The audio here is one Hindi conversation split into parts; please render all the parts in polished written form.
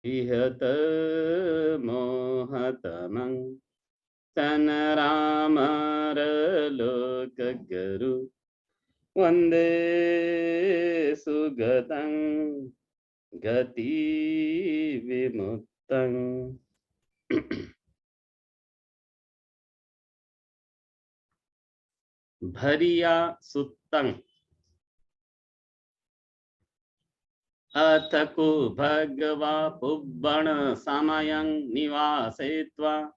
इहत मोहतमं तन रामर लोक गुरु वंदे सुगतं गति विमुक्तं। भरिया सुत्तं अथ को भगवा पुब्बण समयं निवासेत्वा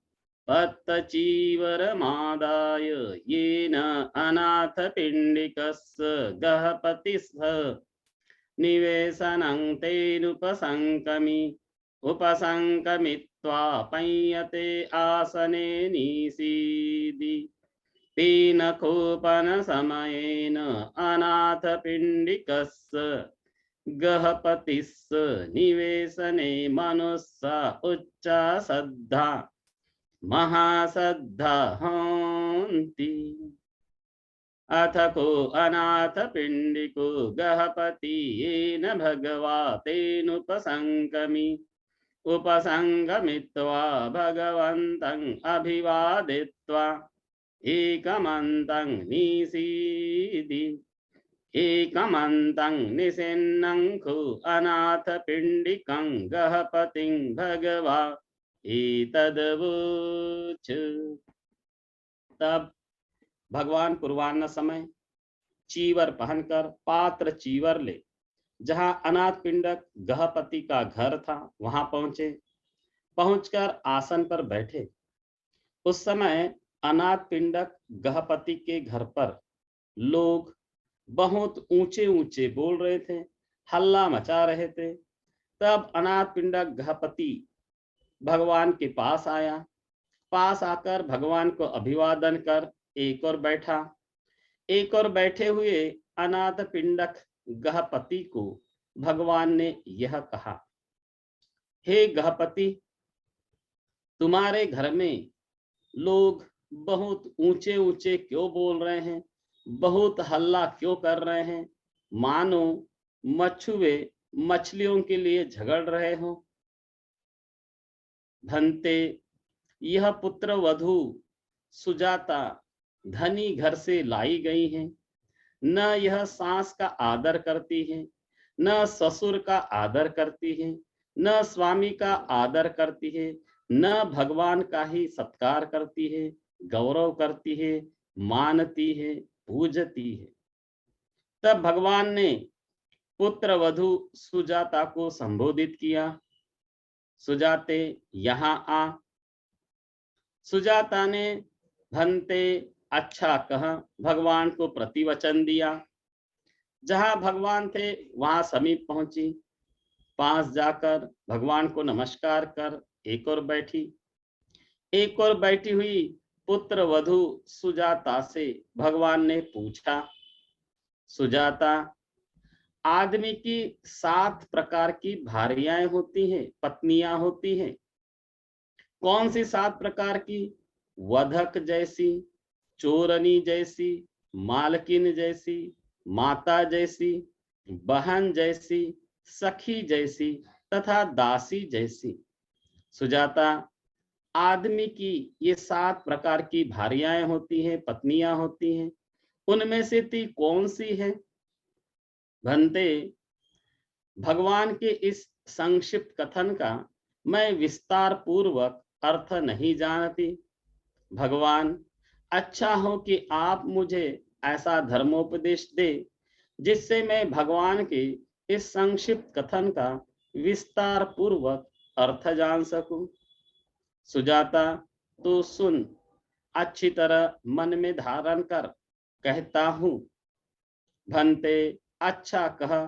पत्तचीवरमादाय येन अनाथपिण्डिकस्य गहपतिस्थ निवेशनं तेनुपसङ्कमि उपसङ्कमित्वा पय्यते आसने निसीदि तेन कोपनसमयेन अनाथपिण्डिकस्य गहपतिस्य निवेशने मनुष्य उच्चा श्रद्धा महाश्रद्धा हन्ति। अथ को अनाथ पिंडिको गहपति येन भगवा तेनुपसङ्कमि उपसङ्गमित्वा भगवन्तं अभिवादित्वा एकमन्तं निसीदि एकमन्तं निसिन्नं खु अनाथ पिंडिकं गहपतिं भगवा एतदवोच। तब भगवान पूर्वान्न समय चीवर पहनकर पात्र चीवर ले जहां अनाथ पिंडक गहपति का घर था वहां पहुंचे। पहुंचकर आसन पर बैठे। उस समय अनाथ पिंडक गहपति के घर पर लोग बहुत ऊंचे ऊंचे बोल रहे थे, हल्ला मचा रहे थे। तब अनाथ पिंडक गहपति भगवान के पास आया। पास आकर भगवान को अभिवादन कर एक और बैठा। एक और बैठे हुए अनाथ पिंडक गहपति को भगवान ने यह कहा, हे गहपति, तुम्हारे घर में लोग बहुत ऊंचे ऊंचे क्यों बोल रहे हैं, बहुत हल्ला क्यों कर रहे हैं, मानो मछुए मछलियों के लिए झगड़ रहे हो। भंते, यह पुत्र वधू सुजाता धनी घर से लाई गई हैं। न यह सास का आदर करती है, न ससुर का आदर करती है, न स्वामी का आदर करती है, न भगवान का ही सत्कार करती है, गौरव करती है, मानती है, पूजती है। तब भगवान ने पुत्र वधू सुजाता को संबोधित किया, सुजाते यहाँ आ। सुजाता ने भंते अच्छा कह भगवान को प्रतिवचन दिया। जहां भगवान थे वहां समीप पहुंची। पास जाकर भगवान को नमस्कार कर एक और बैठी। एक और बैठी हुई पुत्र वधू सुजाता से भगवान ने पूछा, सुजाता, आदमी की 7 प्रकार की भार्याएं होती हैं, पत्नियां होती हैं। कौन सी 7 प्रकार की? वधक जैसी, चोरनी जैसी, मालकिन जैसी, माता जैसी, बहन जैसी, सखी जैसी तथा दासी जैसी। सुजाता, आदमी की ये 7 प्रकार की भार्याएं होती हैं, पत्नियां होती हैं, उनमें से ती कौन सी है? भंते, भगवान के इस संक्षिप्त कथन का मैं विस्तार पूर्वक अर्थ नहीं जानती। भगवान, अच्छा हो कि आप मुझे ऐसा धर्मोपदेश दे जिससे मैं भगवान के इस संक्षिप्त कथन का विस्तार पूर्वक अर्थ जान सकूं। सुजाता, तो सुन, अच्छी तरह मन में धारण कर, कहता हूं। भंते, अच्छा कह।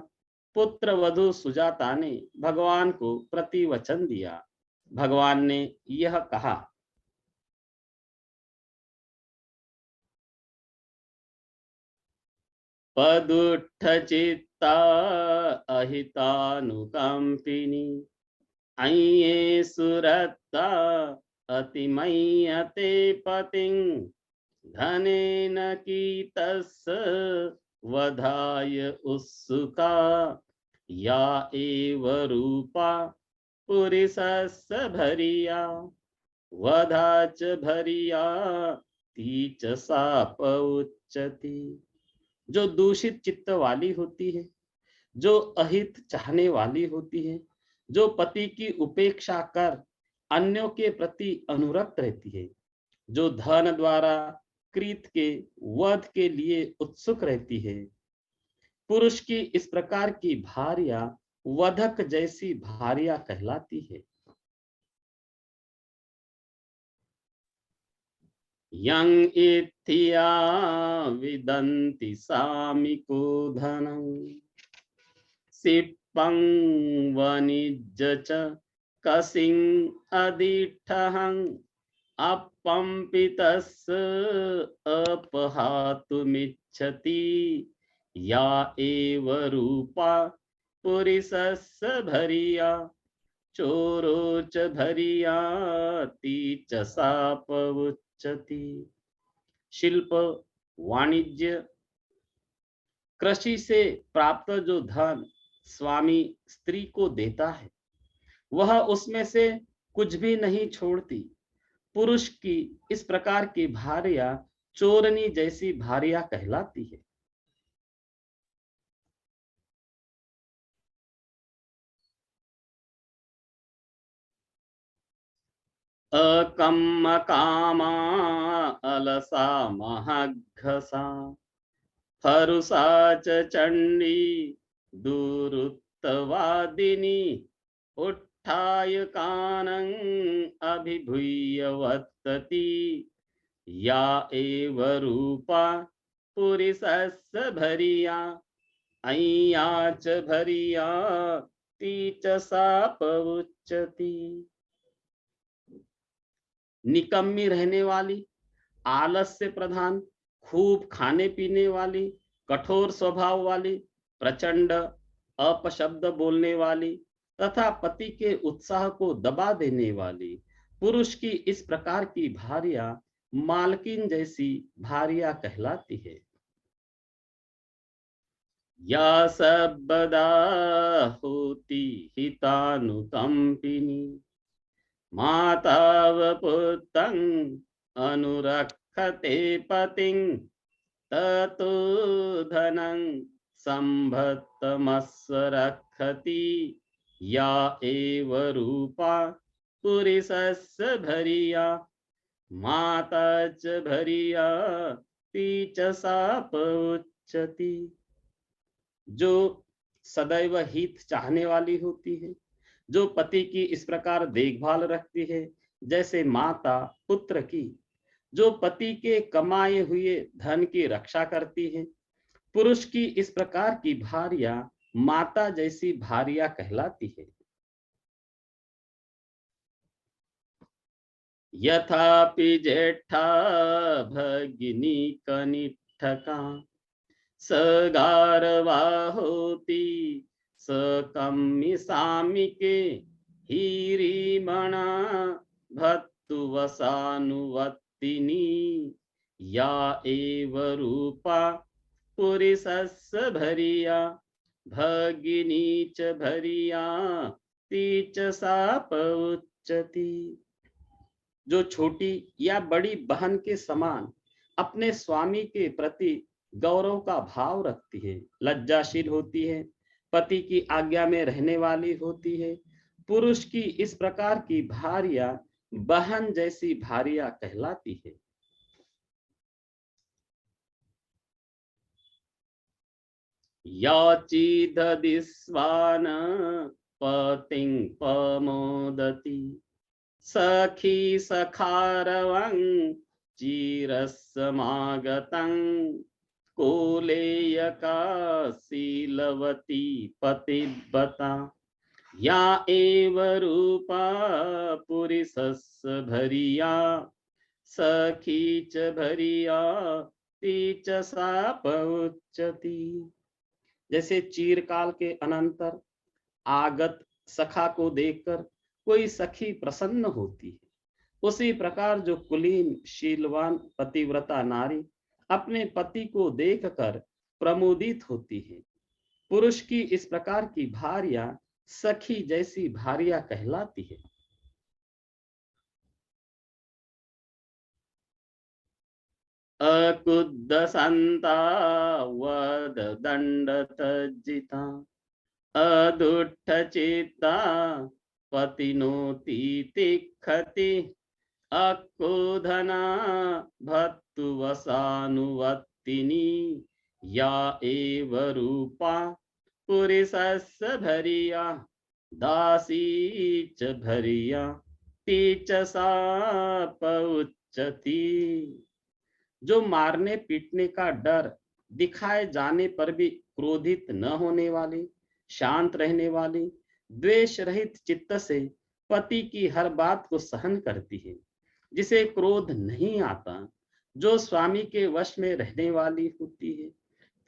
पुत्र वधू सुजाता ने भगवान को प्रतिवचन दिया। भगवान ने यह कहा, पदुत्थ चित्ता अहितानुकंपिनी अये सुरत्ता अतिमय्यते पतिं धनेन कीतस्य वधाय उत्सुका या एव रूपा पुरिसस्य भरिया वधाच भरिया तीच साप उच्चति। जो दूषित चित्त वाली होती है, जो अहित चाहने वाली होती है, जो पति की उपेक्षा कर अन्यों के प्रति अनुरक्त रहती है, जो धन द्वारा कृत के वध के लिए उत्सुक रहती है, पुरुष की इस प्रकार की भार्या वधक जैसी भार्या कहलाती है। यं इत्थिया विदन्ति सामिको धनं सिप्पं वनिज्य च कसिं अदिठहं अपम्पितस्य अपहातुमिच्छति या एव रूपा पुरिसस्य भरिया चोरो च भरियाति च साप उच्चति। शिल्प, वाणिज्य, कृषि से प्राप्त जो धन स्वामी स्त्री को देता है, वह उसमें से कुछ भी नहीं छोड़ती। पुरुष की इस प्रकार की भार्या चोरनी जैसी भार्या कहलाती है। अकम्म कामा अलसा महघसा फरुसा च चंडी दुरुत्तवादिनी उत्थाय कानं अभिभूय वर्तति या एव रूपा पुरिसस्य भरिया अय्या च भरिया ती च साप उच्चति। निकम्मी रहने वाली, आलस्य प्रधान, खूब खाने पीने वाली, कठोर स्वभाव वाली, प्रचंड अपशब्द बोलने वाली तथा पति के उत्साह को दबा देने वाली पुरुष की इस प्रकार की भार्या मालकिन जैसी भार्या कहलाती है। या सबदा होती हितानुकंपिनी माताव पुत्रं अनुरक्षते पतिं ततो धनं संभत्तमस्य रक्षति या एव रूपा पुरिसस्य भरिया माता च भरिया ती च साप उच्चति। जो सदैव हित चाहने वाली होती है, जो पति की इस प्रकार देखभाल रखती है जैसे माता पुत्र की, जो पति के कमाए हुए धन की रक्षा करती है, पुरुष की इस प्रकार की भार्या माता जैसी भार्या कहलाती है। यथापि जेठा भगिनी कनिष्ठका सगारवा होती सकम्मि सामिके हीरीमणा भत्तुवसानुवत्तिनी या एव रूपा पुरिसस्य भरिया भगिनी च भरिया ती च साप उच्चति। जो छोटी या बड़ी बहन के समान अपने स्वामी के प्रति गौरव का भाव रखती है, लज्जाशील होती है, पति की आज्ञा में रहने वाली होती है, पुरुष की इस प्रकार की भार्या बहन जैसी भार्या कहलाती है। याचिददिस्वान पतिं पमोदति सखी सखारवं चिरस्समागतं कोलेयका शीलवती पतिव्रता या एव रूपा पुरिसस्य भरिया सखी च भरिया ती च साप उच्चति। जैसे चीरकाल के अनंतर आगत सखा को देखकर कोई सखी प्रसन्न होती है, उसी प्रकार जो कुलीन शीलवान पतिव्रता नारी अपने पति को देखकर प्रमोदित होती है। पुरुष की इस प्रकार की भार्या सखी जैसी भारिया कहलाती है। अकुद्ध संता वद दंड तज्जिता अदुष्ट चित्ता पतिनोति तिखति अक्रोधना भक्तुवसानुवत्तिनी या एव रूपा पुरुषस्य भरिया दासी च भरिया तीच सा पउच्यति। जो मारने पीटने का डर दिखाए जाने पर भी क्रोधित न होने वाली, शांत रहने वाली, द्वेष रहित चित्त से पति की हर बात को सहन करती है, जिसे क्रोध नहीं आता, जो स्वामी के वश में रहने वाली होती है,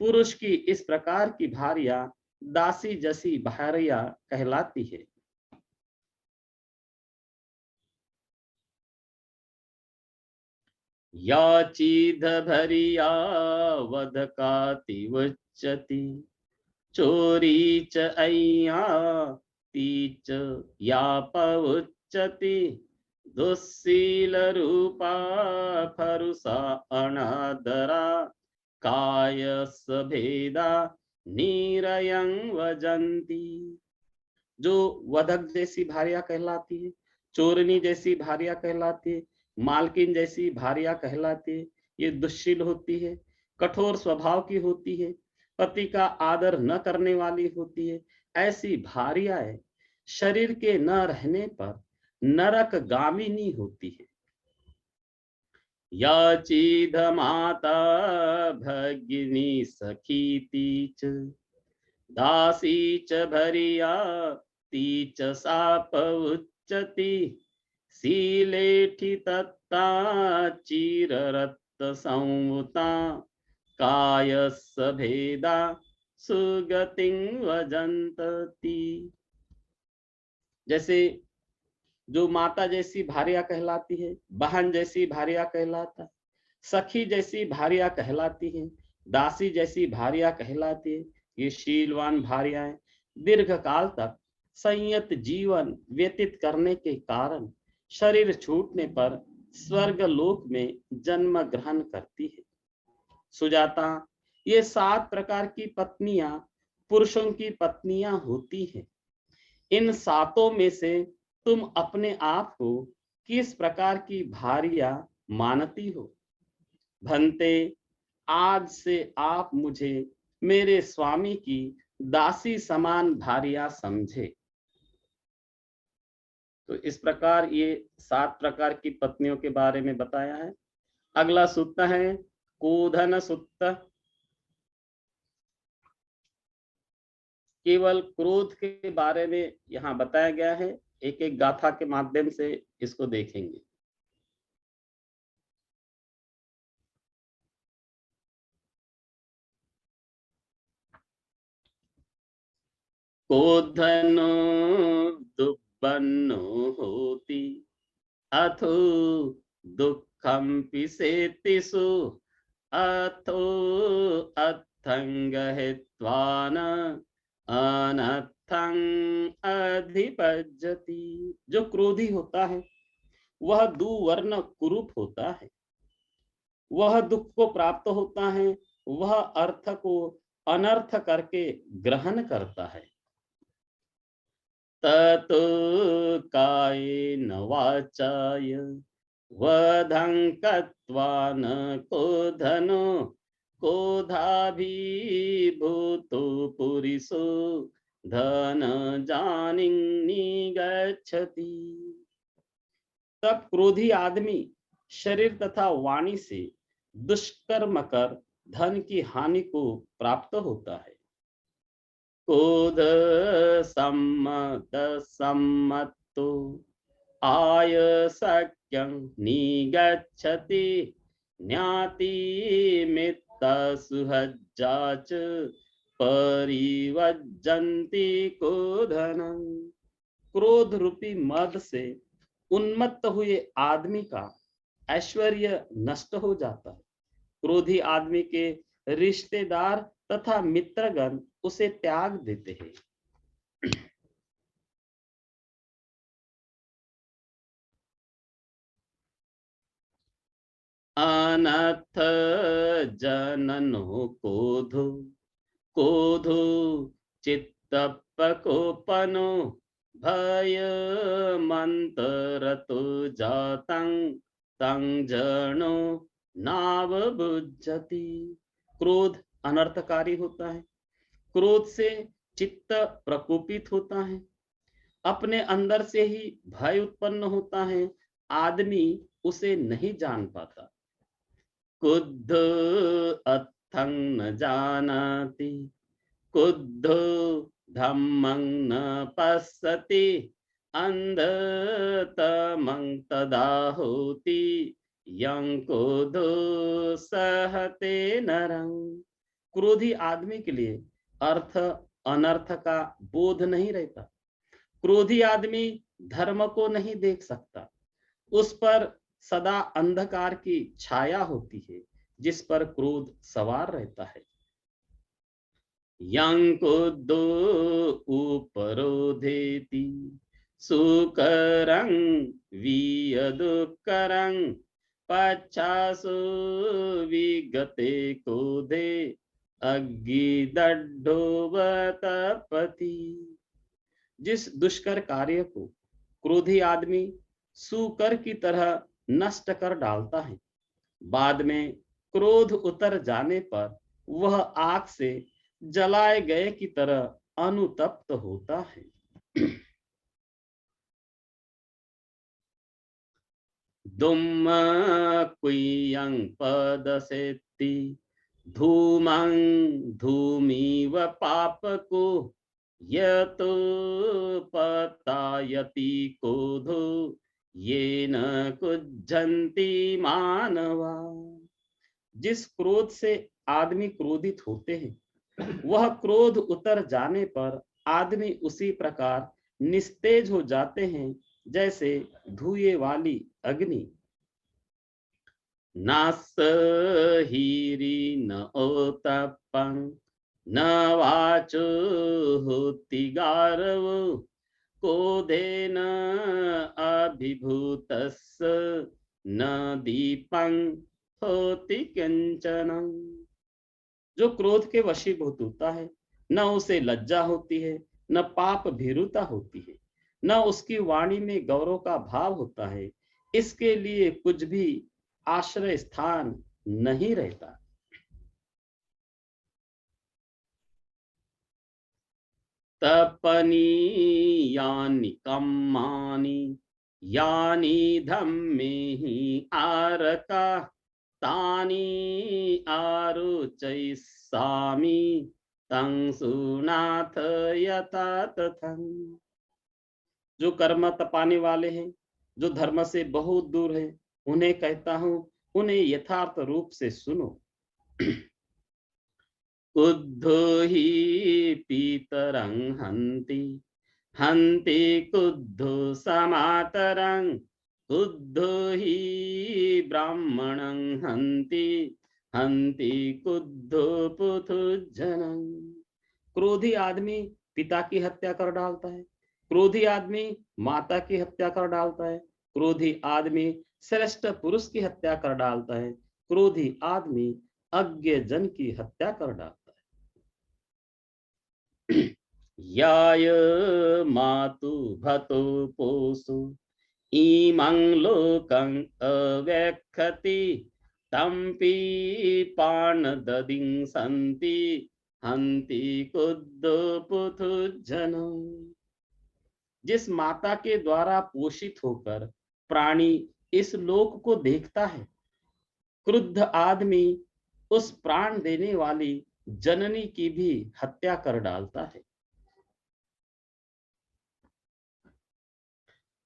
पुरुष की इस प्रकार की भार्या दासी जैसी भार्या कहलाती है। या चीध भरिया वधकाति उच्यति चोरी च अय्या तीच या पउच्यति दुस्सील रूपा फरुसा अनादरा कायस भेदा नीरयं वजंती। जो वधक जैसी भार्या कहलाती है, चोरनी जैसी भार्या कहलाती है, मालकिन जैसी भार्या कहलाती है, ये दुश्शील होती है, कठोर स्वभाव की होती है, पति का आदर न करने वाली होती है, ऐसी भार्याएं शरीर के न रहने पर नरक गामिनी होती है। या चीद माता भगिनी सखी च दासी च भरिया तीच साप उच्चति शीलेठि तत्ता चिररत्त संवुता कायस भेदा सुगतिं वजंतति। जैसे जो माता जैसी भार्या कहलाती है, बहन जैसी भार्या कहलाता है, सखी जैसी भार्या कहलाती है, दासी जैसी भार्या कहलाती है, ये शीलवान भार्याएं दीर्घ काल तक संयत जीवन व्यतीत करने के कारण शरीर छूटने पर स्वर्ग लोक में जन्म ग्रहण करती है। सुजाता, ये 7 प्रकार की पत्नियां पुरुषों की पत्नियां होती हैं। इन 7 में से तुम अपने आप को किस प्रकार की भार्या मानती हो? भंते, आज से आप मुझे मेरे स्वामी की दासी समान भार्या समझे। तो इस प्रकार ये 7 प्रकार की पत्नियों के बारे में बताया है। अगला सूत्र है कोधन सूत्र। केवल क्रोध के बारे में यहाँ बताया गया है, एक एक गाथा के माध्यम से इसको देखेंगे। कोधनो दुब्बन्नो होति अथो दुःखं पिसेतिषु अथो अथंग हित्वान अनर्थं अधिपज्यति। जो क्रोधी होता है वह दुवर्ण कुरूप होता है, वह दुख को प्राप्त होता है, वह अर्थ को अनर्थ करके ग्रहण करता है। ततो कायेन वाचाय वधं कृत्वा न क्रोधनो क्रोधाभिभूतो पुरुषो धन जानिं निगच्छति। तब क्रोधी आदमी शरीर तथा वाणी से दुष्कर्म कर धन की हानि को प्राप्त होता है। क्रोध सम्मत सम्मत्तो आयसक्यं निगच्छति ज्ञाति मित्त सुहज्जा च परिवज्जन्ति क्रोधनं। क्रोध रूपी मद से उन्मत्त हुए आदमी का ऐश्वर्य नष्ट हो जाता है। क्रोधी आदमी के रिश्तेदार तथा मित्रगण उसे त्याग देते हैं। अनथ जननो कोधो कोधो चित्तपकोपनो भय मंतरतो जातं तं जनो नावबुज्झति। क्रोध अनर्थकारी होता है। क्रोध से चित्त प्रकोपित होता है, अपने अंदर से ही भय उत्पन्न होता है, आदमी उसे नहीं जान पाता। क्रुद्ध अथं न जानाति क्रुद्धो धम्मं न पश्यति अंधतमं तदा होति यं क्रोधो सहते नरं। क्रोधी आदमी के लिए अर्थ अनर्थ का बोध नहीं रहता। क्रोधी आदमी धर्म को नहीं देख सकता। उस पर सदा अंधकार की छाया होती है जिस पर क्रोध सवार रहता है। यं क्रोधो उपरोधेति सुकरं वियदुकरं पच्छासु विगते क्रोधे अग्निदड्ढोवतपति। जिस दुष्कर कार्य को क्रोधी आदमी सूकर की तरह नष्ट कर डालता है, बाद में क्रोध उतर जाने पर वह आग से जलाए गए की तरह अनुतप्त होता है। दुम्म कुयं पदसेति धूमं धूमिव पापको यतो पतायति क्रोधो येन कुज्झन्ति मानवा। जिस क्रोध से आदमी क्रोधित होते हैं, वह क्रोध उतर जाने पर आदमी उसी प्रकार निस्तेज हो जाते हैं जैसे धुएं वाली अग्नि। नासहीरी न ओतपं न वाचो होति गारवो क्रोधेन अभिभूतस्य न दीपं होति किंचन। जो क्रोध के वशीभूत होता है, न उसे लज्जा होती है, न पाप भीरुता होती है, न उसकी वाणी में गौरव का भाव होता है, इसके लिए कुछ भी आश्रय स्थान नहीं रहता। तपनीयानि कम्मानि यानि धम्मेहि आरका तानि आरुचयिष्यामि तं सुनाथ यथा तथं। जो कर्म तपाने वाले हैं, जो धर्म से बहुत दूर है, उन्हें कहता हूं, उन्हें यथार्थ रूप से सुनो। क्रुद्धो हि पीतरं हन्ति हन्ति क्रुद्धो समातरं क्रुद्धो हि ब्राह्मणं हन्ति हन्ति क्रुद्धो पुथुज्जनं। क्रोधी आदमी पिता की हत्या कर डालता है, क्रोधी आदमी माता की हत्या कर डालता है, क्रोधी आदमी श्रेष्ठ पुरुष की हत्या कर डालता है, क्रोधी आदमी अज्ञ जन की हत्या कर डालता है। याय मातु भतो पोसु इमं लोकं अवेक्षति तंपि पान ददिं संति हन्ति क्रुद्धो पुथुज्जनो। जिस माता के द्वारा पोषित होकर प्राणी इस लोक को देखता है, क्रुद्ध आदमी उस प्राण देने वाली जननी की भी हत्या कर डालता है।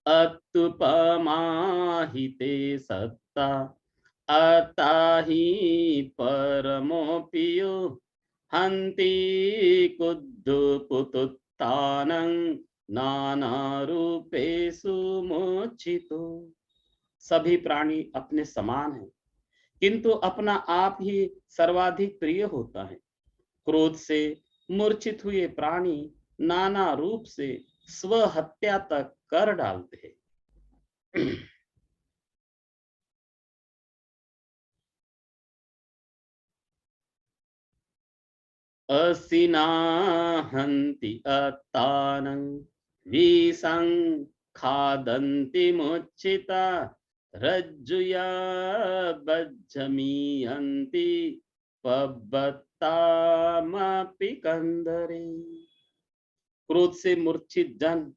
अत्युपमाहिते सत्ता अताहि परमोपियो हन्ति क्रुद्धो पुतुत्थानं नाना रूपेषु मोचितो। सभी प्राणी अपने समान हैं, किंतु अपना आप ही सर्वाधिक प्रिय होता है। क्रोध से मूर्छित हुए प्राणी नाना रूप से स्वहत्या तक कर डालते हैं। असिना हन्ति अत्तानं विषं खादन्ति मुच्चिता रज्जुया बज्झमीयन्ति पब्बत्तामपि कंदरे। क्रोध से मूर्छित जन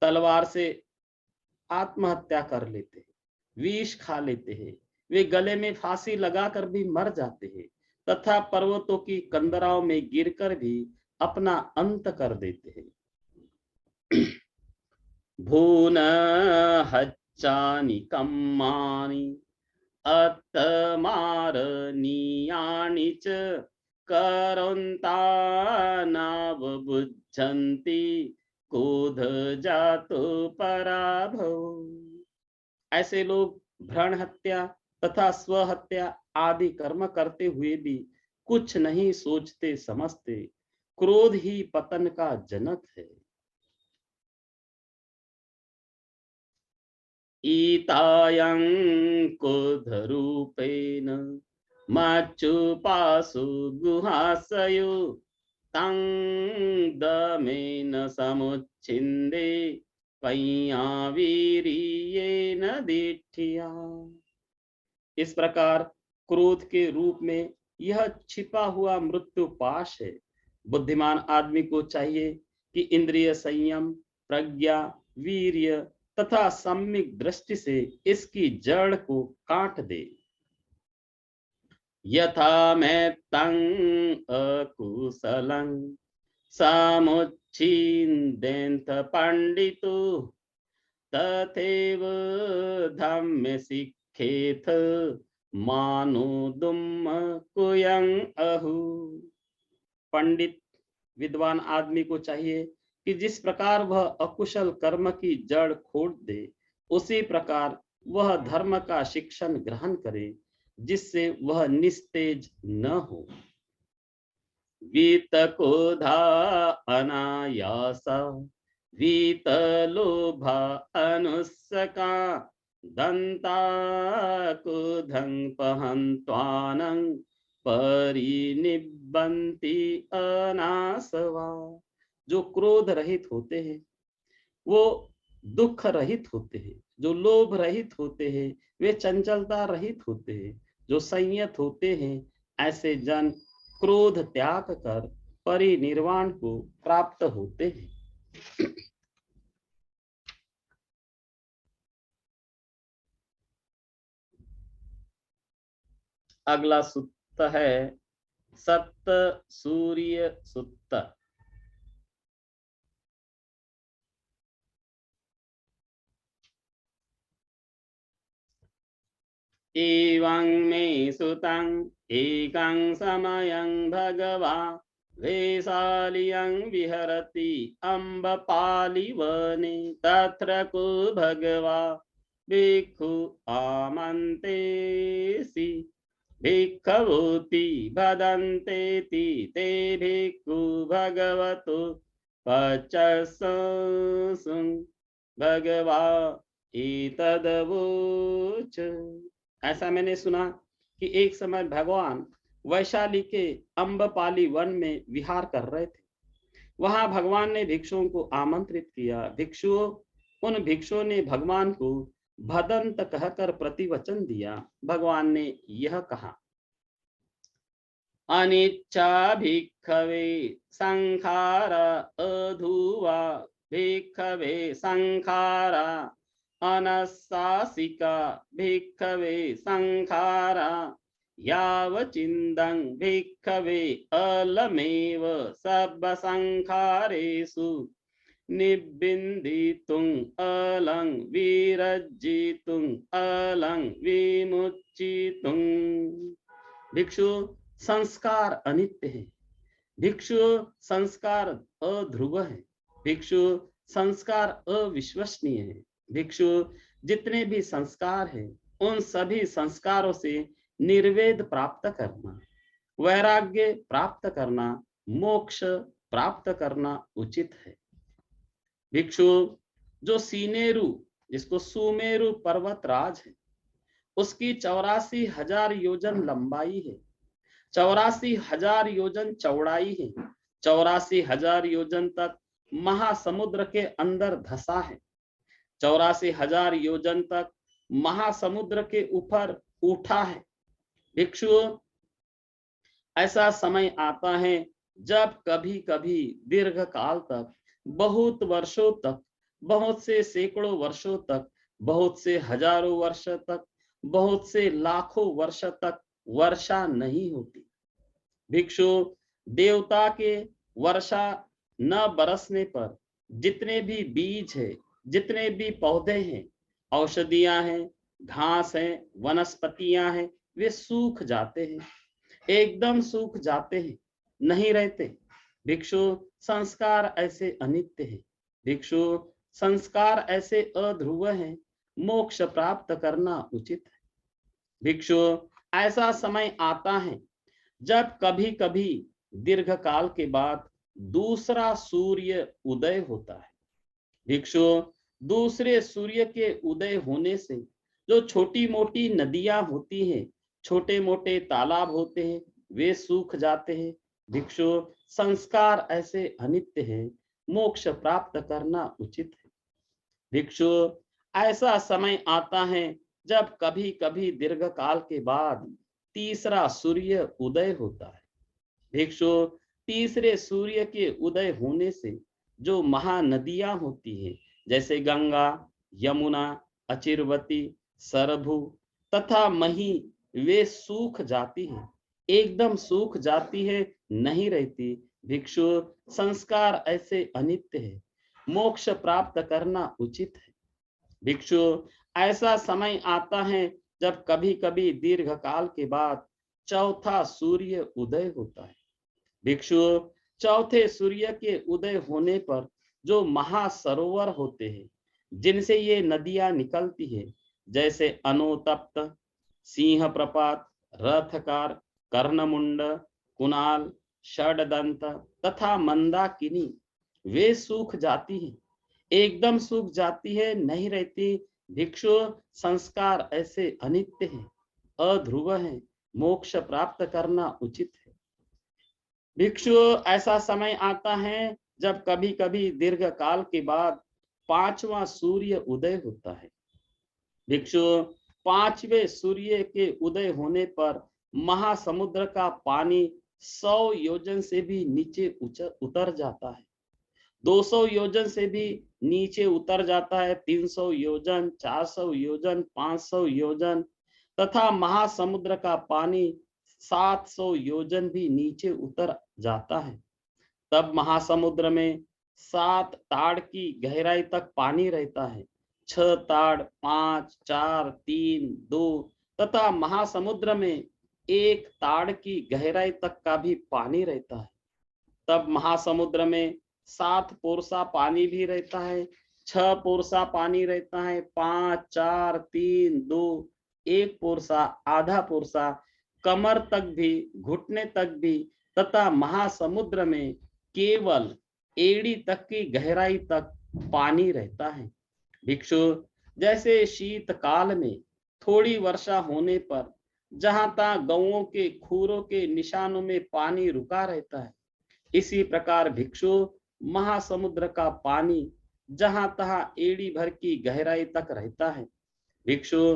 तलवार से आत्महत्या कर लेते हैं, विष खा लेते हैं, वे गले में फांसी लगाकर भी मर जाते हैं तथा पर्वतों की कंदराओं में गिरकर भी अपना अंत कर देते हैं। भून हच्चानि कम्मानि अत्तमारनीयानि च करोन्तानावबुध्यन्ति क्रोध जातो पराभव। ऐसे लोग भ्रण हत्या तथा स्वहत्या आदि कर्म करते हुए भी कुछ नहीं सोचते समझते। क्रोध ही पतन का जनक है। ईतायं क्रोधरूपेण मच्युपासु गुहासयो तं दमेन समुच्छिन्दे पय्यावीर्येण दीठिया। इस प्रकार क्रोध के रूप में यह छिपा हुआ मृत्यु पाश है। बुद्धिमान आदमी को चाहिए कि इंद्रिय संयम, प्रज्ञा, वीर्य तथा सम्यक दृष्टि से इसकी जड़ को काट दे। यथा मैत्तं अकुशलं समुच्छिन्देत पंडितो तथैव धम्म सिक्खेथ मानो दुम्म कुयं अहु। पंडित विद्वान आदमी को चाहिए कि जिस प्रकार वह अकुशल कर्म की जड़ खोद दे, उसी प्रकार वह धर्म का शिक्षण ग्रहण करे जिससे वह निस्तेज न हो। वीतक्रोधा अनायासा वीतलोभा अनुत्सका दंता क्रोधं पहन्त्वानं परिनिब्बन्ति अनासवा। जो क्रोध रहित होते हैं वो दुख रहित होते हैं, जो लोभ रहित होते हैं वे चंचलता रहित होते हैं, जो संयत होते हैं ऐसे जन क्रोध त्याग कर परिनिर्वाण को प्राप्त होते हैं। अगला सूक्त है सप्त सूर्य सूक्त। एवं मे सुतं एकं समयं भगवा वैशाल्यं विहरति अम्बपालिवने तत्र को भगवा भिक्षु आमन्तेसि भिक्षुति वदन्तेति ते भिक्षु भगवतो पचसं भगवा एतदवोच। ऐसा मैंने सुना कि एक समय भगवान वैशाली के अम्बपाली वन में विहार कर रहे थे। वहां भगवान ने भिक्षुओं को आमंत्रित किया। उन भिक्षुओं ने भगवान को भदंत कहकर प्रतिवचन दिया। भगवान ने यह कहा, अनिच्छा भिक्षवे संखारा अधुवा भिक्षवे संखारा अनशासिका भिक्षवे संखारा यावचिन्दं भिक्षवे अलमेव सर्वसंखारेषु निबिन्दितुं अलं विरज्जितुं अलं विमुच्चितुं। भिक्षु संस्कार अनित्य है, भिक्षु संस्कार अध्रुव है, भिक्षु संस्कार अविश्वसनीय है। भिक्षु जितने भी संस्कार है उन सभी संस्कारों से निर्वेद प्राप्त करना, वैराग्य प्राप्त करना, मोक्ष प्राप्त करना उचित है। भिक्षु जो सीनेरु, जिसको सुमेरु पर्वत राज है, उसकी 84,000 योजन लंबाई है, 84,000 योजन चौड़ाई है। 84,000 योजन तक महासमुद्र के अंदर धसा है। 84,000 योजन तक महासमुद्र के ऊपर उठा है। भिक्षुओं, ऐसा समय आता है जब कभी कभी दीर्घ काल तक, बहुत वर्षों तक, बहुत से सैकड़ों वर्षों तक, बहुत से हजारों वर्ष तक, बहुत से लाखों वर्ष तक वर्षा नहीं होती। भिक्षु, देवता के वर्षा न बरसने पर जितने भी बीज है, जितने भी पौधे हैं, औषधियां हैं, घास हैं, वनस्पतियां हैं, वे सूख जाते हैं, एकदम सूख जाते हैं, नहीं रहते। भिक्षु, संस्कार ऐसे अनित्य है। भिक्षु, संस्कार ऐसे अध्रुव है, मोक्ष प्राप्त करना उचित है। भिक्षु, ऐसा समय आता है जब कभी कभी दीर्घ काल के बाद दूसरा सूर्य उदय होता है। भिक्षु, दूसरे सूर्य के उदय होने से जो छोटी मोटी नदियां होती हैं, छोटे मोटे तालाब होते हैं, वे सूख जाते हैं। भिक्षु, संस्कार ऐसे अनित्य है, मोक्ष प्राप्त करना उचित है। भिक्षु, ऐसा समय आता है जब कभी कभी दीर्घ काल के बाद तीसरा सूर्य उदय होता है। भिक्षु, तीसरे सूर्य के उदय होने से जो महानदियां होती हैं, जैसे गंगा, यमुना, अचिरवती, सरभू तथा मही, वे सूख जाती है, एकदम सूख जाती है, नहीं रहती। भिक्षु, संस्कार ऐसे अनित्य है, मोक्ष प्राप्त करना उचित है। भिक्षु, ऐसा समय आता है जब कभी कभी दीर्घ काल के बाद चौथा सूर्य उदय होता है। भिक्षु, चौथे सूर्य के उदय होने पर जो महासरोवर होते हैं, जिनसे ये नदियां निकलती है, जैसे अनोतप्त, सिंह प्रपात, रथकार, कर्णमुंड, कुणाल, षडदंत तथा मंदाकिनी, वे सूख जाती है, एकदम सूख जाती है, नहीं रहती। भिक्षु, संस्कार ऐसे अनित्य है, अध्रुव है, मोक्ष प्राप्त करना उचित है। भिक्षु, ऐसा समय आता है जब कभी कभी दीर्घ काल के बाद पांचवा सूर्य उदय होता है। भिक्षु, पांचवे सूर्य के उदय होने पर महासमुद्र का पानी 100 योजन से भी नीचे उतर जाता है, 200 योजन से भी नीचे उतर जाता है, 300 योजन, 400 योजन, 500 योजन तथा महासमुद्र का पानी 700 योजन भी नीचे उतर जाता है। तब महासमुद्र में 7 ताड़ की गहराई तक पानी रहता है, 6 ताड़, 5, 4, 3, 2 तथा महासमुद्र में 1 ताड़ की गहराई तक का भी पानी रहता है। तब महासमुद्र में 7 पोरसा पानी भी रहता है, 6 पोरसा पानी रहता है, 5, 4, 3, 2, 1 पोरसा, आधा पोरसा, कमर तक भी, घुटने तक भी तथा महासमुद्र में केवल एड़ी तक की गहराई तक पानी रहता है। भिक्षु, जैसे शीतकाल में थोड़ी वर्षा होने पर जहां तहां गौओं के खूरों के निशानों में पानी रुका रहता है, इसी प्रकार भिक्षु, महासमुद्र का पानी जहां तहां एड़ी भर की गहराई तक रहता है। भिक्षु,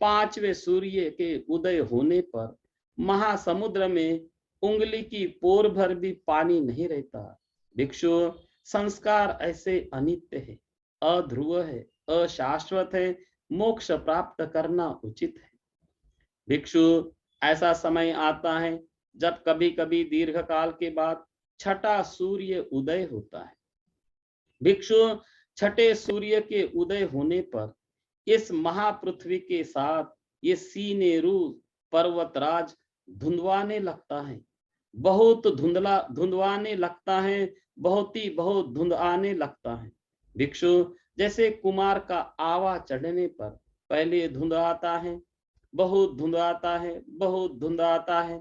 पांचवे सूर्य के उदय होने पर महासमुद्र में उंगली की पोर भर भी पानी नहीं रहता। भिक्षु, संस्कार ऐसे अनित्य है, अध्रुव है, अशाश्वत है, मोक्ष प्राप्त करना उचित है। भिक्षु, ऐसा समय आता है जब कभी कभी दीर्घ काल के बाद छठा सूर्य उदय होता है। भिक्षु, छठे सूर्य के उदय होने पर इस महापृथ्वी के साथ ये सीनेरू पर्वतराज धुंधवाने लगता है, बहुत धुंधवाने लगता है, बहुत धुंध आने लगता है। भिक्षु, जैसे कुमार का आवा चढ़ने पर पहले धुंध आता है, बहुत धुंध आता है, बहुत धुंध आता है।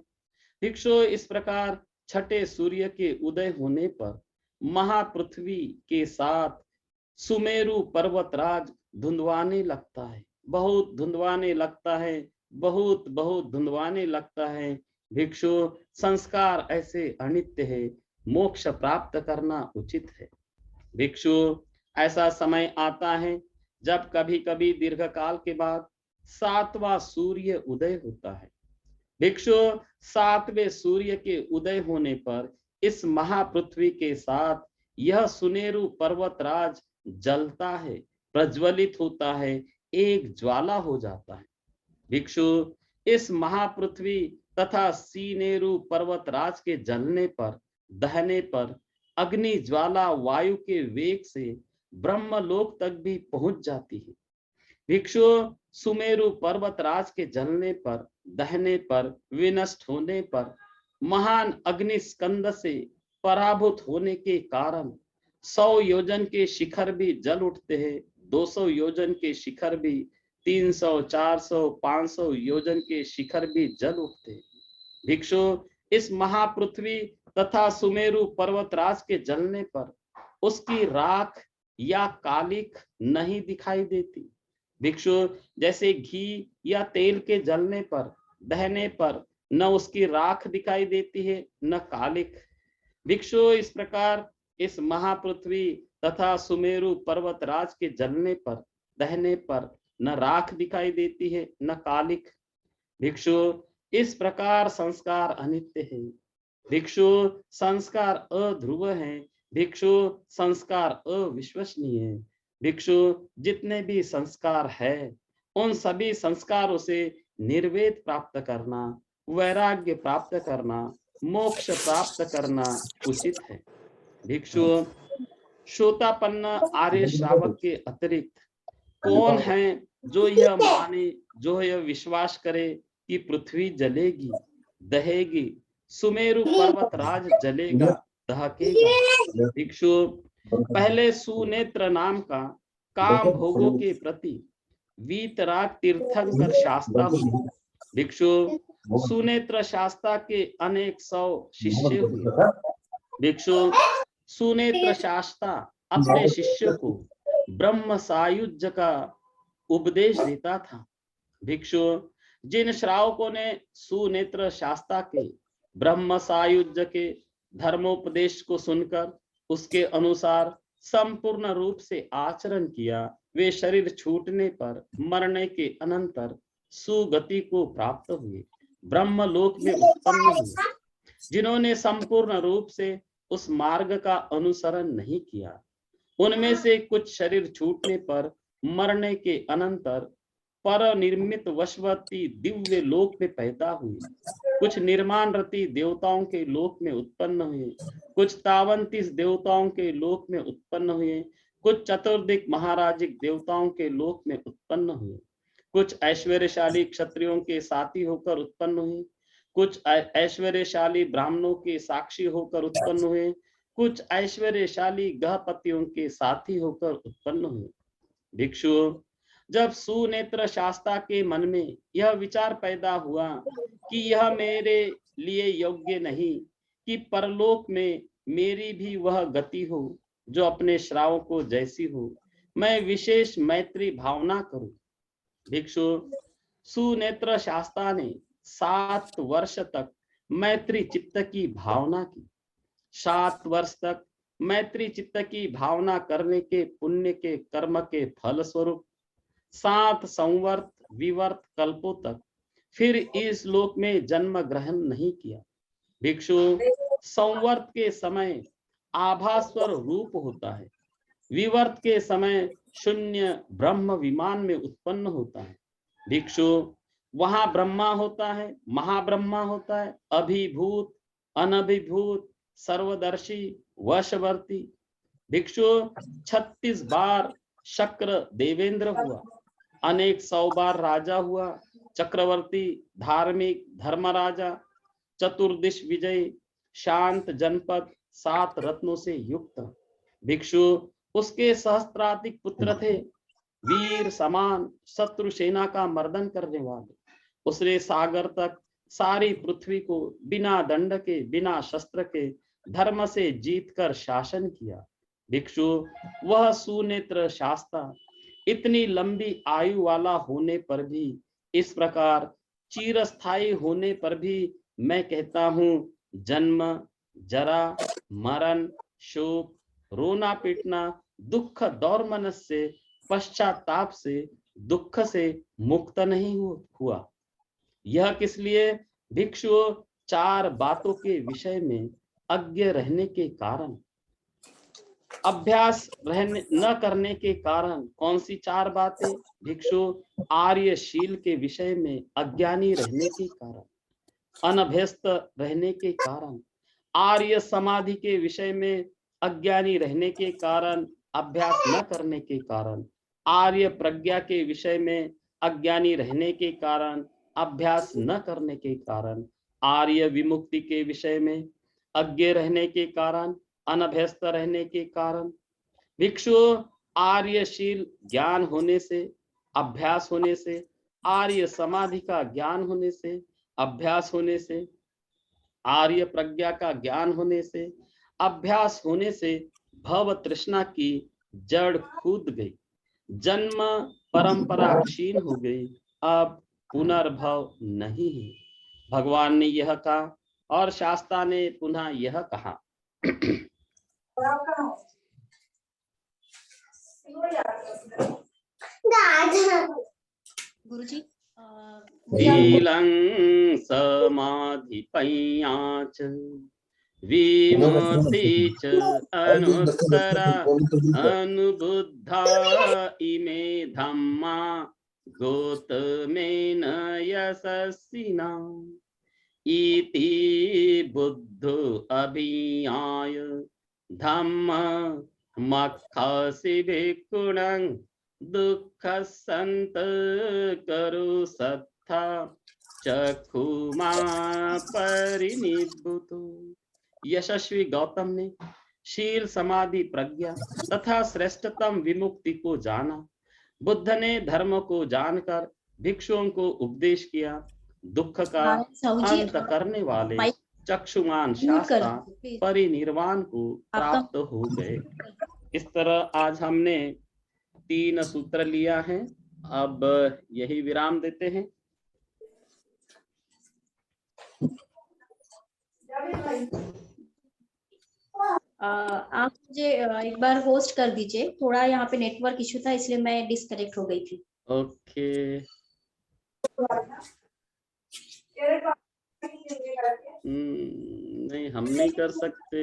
भिक्षु, इस प्रकार छठे सूर्य के उदय होने पर महापृथ्वी के साथ सुमेरु पर्वतराज धुंधवाने लगता है, बहुत धुंधवाने लगता है, बहुत धुंधवाने लगता है। भिक्षु, संस्कार ऐसे अनित्य है, मोक्ष प्राप्त करना उचित है। भिक्षु, ऐसा समय आता है जब कभी कभी दीर्घ काल के बाद 7वां सूर्य उदय होता है। भिक्षु, 7वें सूर्य के उदय होने पर इस महापृथ्वी के साथ यह सुनेरु पर्वतराज जलता है, प्रज्वलित होता है, एक ज्वाला हो जाता है। भिक्षु, इस महापृथ्वी तथा सीनेरु पर्वतराज के जलने पर, दहने पर अग्नि ज्वाला वायु के वेग से ब्रह्मलोक तक भी पहुंच जाती है। भिक्षु, सुमेरु पर्वतराज के जलने पर, दहने पर, विनष्ट होने पर, महान अग्नि स्कंद से पराभूत होने के कारण 100 योजन के शिखर भी जल उठते हैं, 200 योजन के शिखर भी, 300, 400, 500 योजन के शिखर भी जल उठते हैं। भिक्षु, इस महापृथ्वी तथा सुमेरु पर्वतराज के जलने पर उसकी राख या कालिख नहीं दिखाई देती। भिक्षु, जैसे घी या तेल के जलने पर, दहने पर न उसकी राख दिखाई देती है न कालिख। भिक्षु, इस प्रकार इस महापृथ्वी तथा सुमेरु पर्वतराज के जलने पर, दहने पर न राख दिखाई देती है न कालिख। भिक्षु, इस प्रकार संस्कार अनित्य है। भिक्षु, संस्कार अध्रुव है। भिक्षु, संस्कार अविश्वसनीय है। भिक्षु, जितने भी संस्कार है उन सभी संस्कारों से निर्वेद प्राप्त करना, वैराग्य प्राप्त करना, मोक्ष प्राप्त करना उचित है। भिक्षु, श्रोतापन्न आर्य श्रावक के अतिरिक्त कौन है जो यह माने, जो यह विश्वास करे कि पृथ्वी जलेगी, दहेगी, सुमेरु पर्वतराज जलेगा, दहकेगा। भिक्षु, पहले सुनेत्र नाम का काम भोगों के प्रति वीतराग तीर्थंकर शास्ता हुए। भिक्षु, सुनेत्र शास्ता के अनेक 100 शिष्य हुए। भिक्षु, सुनेत्र शास्ता अपने शिष्य को ब्रह्म सायुज्य का उपदेश देता था। भिक्षु, जिन श्रावकों ने सुनेत्र शास्ता के ब्रह्म सायुज्य के धर्मोपदेश को सुनकर उसके अनुसार संपूर्ण रूप से आचरण किया, वे शरीर छूटने पर, मरने के अनंतर सुगति को प्राप्त हुए, ब्रह्मलोक में उत्पन्न हुए। जिन्होंने संपूर्ण रूप से उस मार्ग का अनुसरण नहीं किया, उनमें से कुछ शरीर छूटने पर, मरने के अनंतर परनिर्मित वशवती दिव्य लोक में पैदा हुए, कुछ निर्माण रति देवताओं के लोक में उत्पन्न हुए, कुछ तावंतीस देवताओं के लोक में उत्पन्न हुए, कुछ चतुर्दिक महाराजिक देवताओं के लोक में उत्पन्न हुए, कुछ ऐश्वर्यशाली क्षत्रियों के साथी होकर उत्पन्न हुए, कुछ ऐश्वर्यशाली ब्राह्मणों के साक्षी होकर उत्पन्न हुए, कुछ ऐश्वर्यशाली गृहपतियों के साथी होकर उत्पन्न हुए। भिक्षु, जब सुनेत्र शास्ता के मन में यह विचार पैदा हुआ कि यह मेरे लिए योग्य नहीं कि परलोक में मेरी भी वह गति हो जो अपने श्रावकों जैसी हो, मैं विशेष मैत्री भावना करूं। भिक्षु, सुनेत्र शास्ता ने 7 वर्ष तक मैत्री चित्त की भावना की। 7 वर्ष तक मैत्री चित्त की भावना करने के पुण्य के कर्म के फल स्वरूप 7 संवर्त विवर्त कल्पों तक फिर इस लोक में जन्म ग्रहण नहीं किया। भिक्षु, संवर्त के समय आभास्वर रूप होता है, विवर्त के समय शून्य ब्रह्म विमान में उत्पन्न होता है। भिक्षु, वहां ब्रह्मा होता है, महाब्रह्मा होता है, अभिभूत, अनभिभूत, सर्वदर्शी, वशवर्ती। भिक्षु, 36 बार शक्र देवेंद्र हुआ, अनेक 100 बार राजा हुआ, चक्रवर्ती, धार्मिक, धर्मराजा, चतुर्दिश विजय, शांत जनपद, 7 रत्नों से युक्त। भिक्षु, उसके सहस्त्राधिक पुत्र थे, वीर समान, शत्रु सेना का मर्दन करने वाले। उसने सागर तक सारी पृथ्वी को बिना दंड के, बिना शस्त्र के धर्म से जीतकर शासन किया। भिक्षु, वह सुनेत्र शास्ता इतनी लंबी आयु वाला होने पर भी, इस प्रकार चिरस्थायी होने पर भी मैं कहता हूँ जन्म, जरा, मरण, शोक, रोना पीटना, दुख, दौर मनस से, पश्चाताप से, दुख से मुक्त नहीं हुआ। यह किस लिए? भिक्षुओं, चार बातों के विषय में अज्ञ रहने के कारण, अभ्यास रहने न करने के कारण। कौन सी चार बातें? भिक्षु, आर्यशील के विषय में अज्ञानी रहने के कारण, अनभ्यस्त रहने के कारण, आर्य समाधि के विषय में अज्ञानी रहने के कारण, अभ्यास न करने के कारण, आर्य प्रज्ञा के विषय में अज्ञानी रहने के कारण, अभ्यास न करने के कारण, आर्य विमुक्ति के विषय में अज्ञ रहने के कारण, अनभ्यस्त रहने के कारण। भिक्षु, आर्यशील ज्ञान होने से, अभ्यास होने से, आर्य समाधि का ज्ञान होने से, अभ्यास होने से, आर्य प्रज्ञा का ज्ञान होने से, अभ्यास होने से भव तृष्णा की जड़ कूद गई, जन्म परंपरा क्षीण हो गई, अब पुनर्भव नहीं है। भगवान ने यह कहा और शास्त्रा ने पुनः यह कहा। गुरुजी, शीलं समाधिपयाच विमुक्ति च अनुत्तरा अनुबुद्धा इमे धम्मा गौतमेन यशस्विना इति बुद्धो अभियाय धम्म मक्खसि भिक्खुणं दुःख संत करो सत्था चक्षुमा परिनिब्बुतो। यशस्वी गौतम ने शील, समाधि, प्रज्ञा तथा श्रेष्ठतम विमुक्ति को जाना। बुद्ध ने धर्म को जानकर भिक्षुओं को उपदेश किया। दुख का अंत करने वाले चक्षुमान शास्त्रा परिनिर्वाण को प्राप्त हो गए। इस तरह आज हमने 3 सूत्र लिया है। अब यही विराम देते हैं। आप मुझे एक बार होस्ट कर दीजिए, थोड़ा यहाँ पे नेटवर्क इशू था इसलिए मैं डिस्कनेक्ट हो गई थी। ओके। नहीं, हम नहीं कर सकते,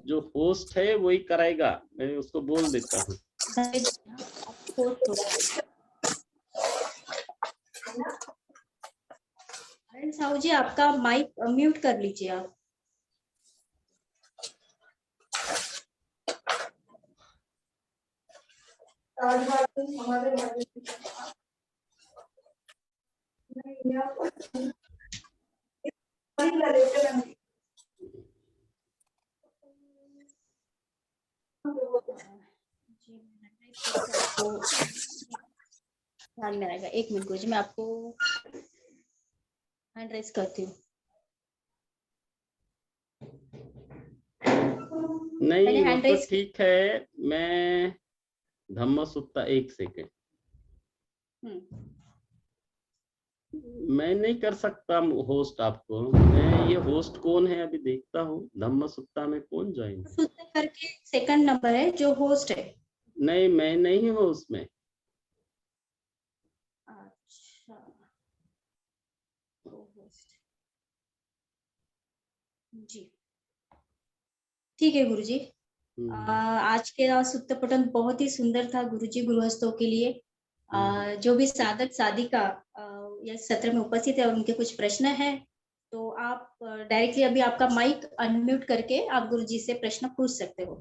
जो होस्ट है वही कराएगा। मैं उसको बोल देता हूँ। साहू जी, आपका माइक म्यूट कर लीजिए आप। ध्यान में आएगा। 1 मिनट गुरुजी, मैं आपको हैंड रेज करती हूँ। नहीं, वो तो ठीक है। मैं धम्म सुत्ता 1 सेकेंड मैं नहीं कर सकता होस्ट आपको। मैं ये होस्ट कौन है अभी देखता हूँ। धम्म सुत्ता में कौन ज्वाइन करके सेकंड नंबर है जो होस्ट है। नहीं, मैं नहीं हूँ उसमें। अच्छा, होस्ट जी, ठीक है गुरुजी। आज के सुत्त पठन बहुत ही सुंदर था गुरुजी, गृहस्थों के लिए। जो भी साधक साधिका यह सत्र में उपस्थित है और उनके कुछ प्रश्न हैं, तो आप डायरेक्टली अभी आपका माइक अनम्यूट करके आप गुरुजी से प्रश्न पूछ सकते हो।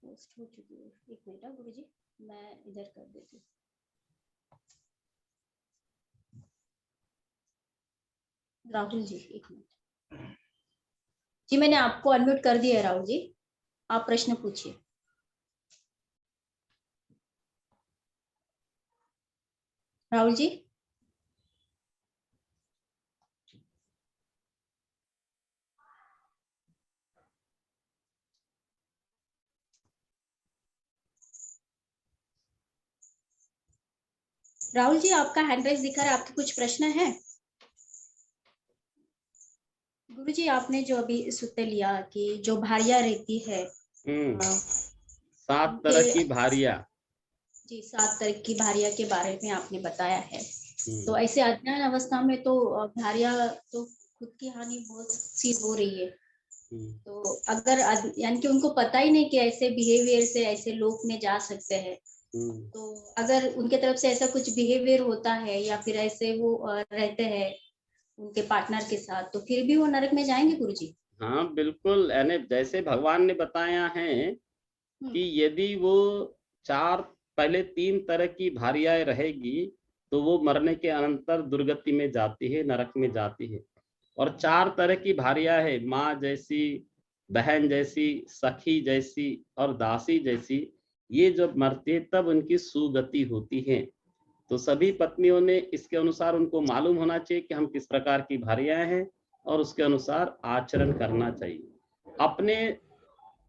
पोस्ट हो चुकी है। 1 मिनट गुरुजी, मैं इधर कर देती हूँ। राहुल जी 1 मिनट जी, मैंने आपको अनम्यूट कर दिया है। राहुल जी, आप प्रश्न पूछिए। राहुल जी। राहुल जी, आपका हैंड राइज दिखा रहा है, आपके कुछ प्रश्न है? गुरु जी, आपने जो अभी सूत्र लिया कि जो भारिया रहती है 7 उनके, तरह की भारिया। जी 7 तरह की भारिया के बारे में आपने बताया है। तो हम्म, ऐसे अज्ञान अवस्था में तो भारिया तो खुद की हानि बहुत सी हो रही है। तो अगर यानी कि उनको पता ही नहीं कि ऐसे बिहेवियर से ऐसे लोक में जा सकते हैं, तो अगर उनके तरफ से ऐसा कुछ बिहेवियर होता है या फिर ऐसे वो रहते हैं उनके पार्टनर के साथ, तो फिर भी वो नरक में जाएंगे गुरुजी? हाँ बिल्कुल, यानी जैसे भगवान ने बताया है कि यदि वो 4 पहले 3 तरह की भारियाएं रहेगी तो वो मरने के अनंतर दुर्गति में जाती है, नरक में जाती है। और 4 तरह की भारियां है, माँ जैसी, बहन जैसी, सखी जैसी और दासी जैसी। ये जब मरती है तब उनकी सुगति होती है। तो सभी पत्नियों ने इसके अनुसार उनको मालूम होना चाहिए कि हम किस प्रकार की भारियां हैं और उसके अनुसार आचरण करना चाहिए, अपने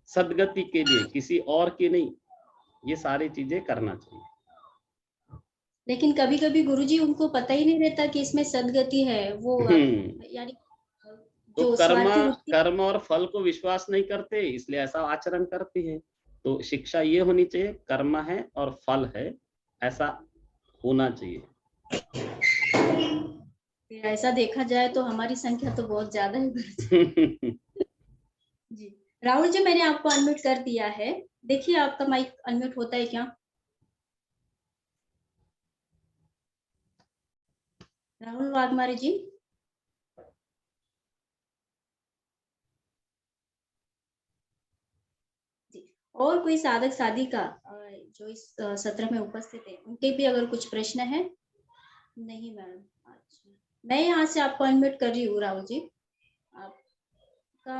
सदगति के लिए, किसी और की नहीं। ये सारी चीजें करना चाहिए। लेकिन कभी कभी गुरुजी उनको पता ही नहीं रहता कि इसमें सदगति है, वो यानी तो जो कर्म स्वार्थी वृत्ति। कर्म और फल को विश्वास नहीं करते, इसलिए ऐसा आचरण करती है। तो शिक्षा ये होनी चाहिए, कर्म है और फल है, ऐसा होना चाहिए। फिर ऐसा देखा जाए तो हमारी संख्या तो बहुत ज्यादा है गुरुजी। जी राहुल जी, मैंने आपको अनम्यूट कर दिया है, देखिए आपका माइक अनम्यूट होता है क्या? राहुल वाघमारे जी। जी, और कोई साधक साधिका जो इस सत्र में उपस्थित है, उनके भी अगर कुछ प्रश्न है? नहीं मैडम, अच्छा मैं यहाँ से आपको अनम्यूट कर रही हूँ राहुल जी। आपका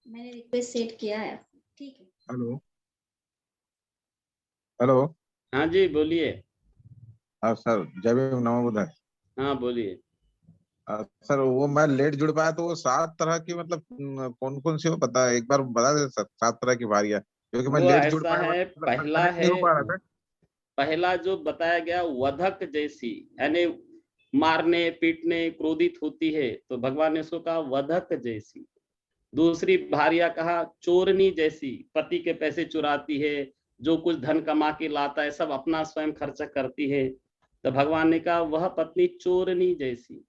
मैंने रिक्वेस्ट सेट किया है, ठीक है। Hello hello. हाँ जी बोलिए। हाँ सर, जय भीम, नमो बुद्धाय। हाँ बोलिए। सर वो मैं लेट जुड़ पाया, तो वो 7 तरह की मतलब कौन कौन सी, वो पता है, एक बार बता दे सर, 7 तरह की भारियां, क्योंकि मैं वो लेट जुड़ ऐसा पाया, है, मतलब पहला कनेक्ट नहीं है, हो पा रहा था। पहला जो बताया गया वधक जैसी, यानी मारने पीटने क्रोधित होती है, तो भगवान ने उसको कहा वधक जैसी। दूसरी भारिया कहा चोरनी जैसी, पति के पैसे चुराती है, जो कुछ धन कमा के लाता है सब अपना स्वयं खर्च करती है, तो भगवान ने कहा वह पत्नी चोरनी जैसी।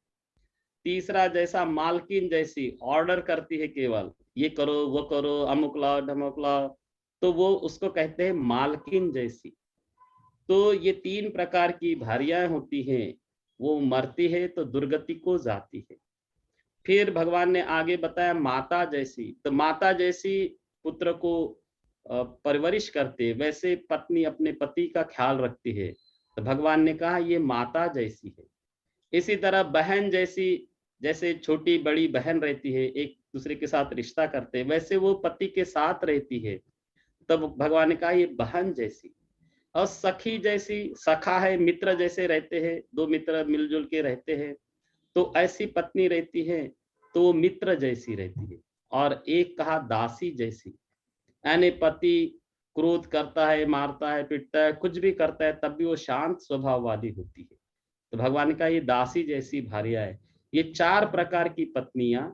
तीसरा जैसा मालकिन जैसी, ऑर्डर करती है, केवल ये करो वो करो, अमुक लाओ ढमुक लाओ, तो वो उसको कहते हैं मालकिन जैसी। तो ये 3 प्रकार की भारियां होती हैं। वो मरती है तो दुर्गति को जाती है। फिर भगवान ने आगे बताया माता जैसी, तो माता जैसी पुत्र को परवरिश करते है, वैसे पत्नी अपने पति का ख्याल रखती है, तो भगवान ने कहा ये माता जैसी है। इसी तरह बहन जैसी, जैसे छोटी बड़ी बहन रहती है, एक दूसरे के साथ रिश्ता करते हैं, वैसे वो पति के साथ रहती है, तब भगवान ने कहा ये बहन जैसी। और सखी जैसी, सखा है मित्र जैसे रहते हैं, 2 मित्र मिलजुल के रहते हैं, तो ऐसी पत्नी रहती है, तो वो मित्र जैसी रहती है। और एक कहा दासी जैसी, यानी पति क्रोध करता है, मारता है, पीटता है, कुछ भी करता है, तब भी वो शांत स्वभाव वाली होती है, तो भगवान का ये दासी जैसी भारिया है। ये 4 प्रकार की पत्नियां,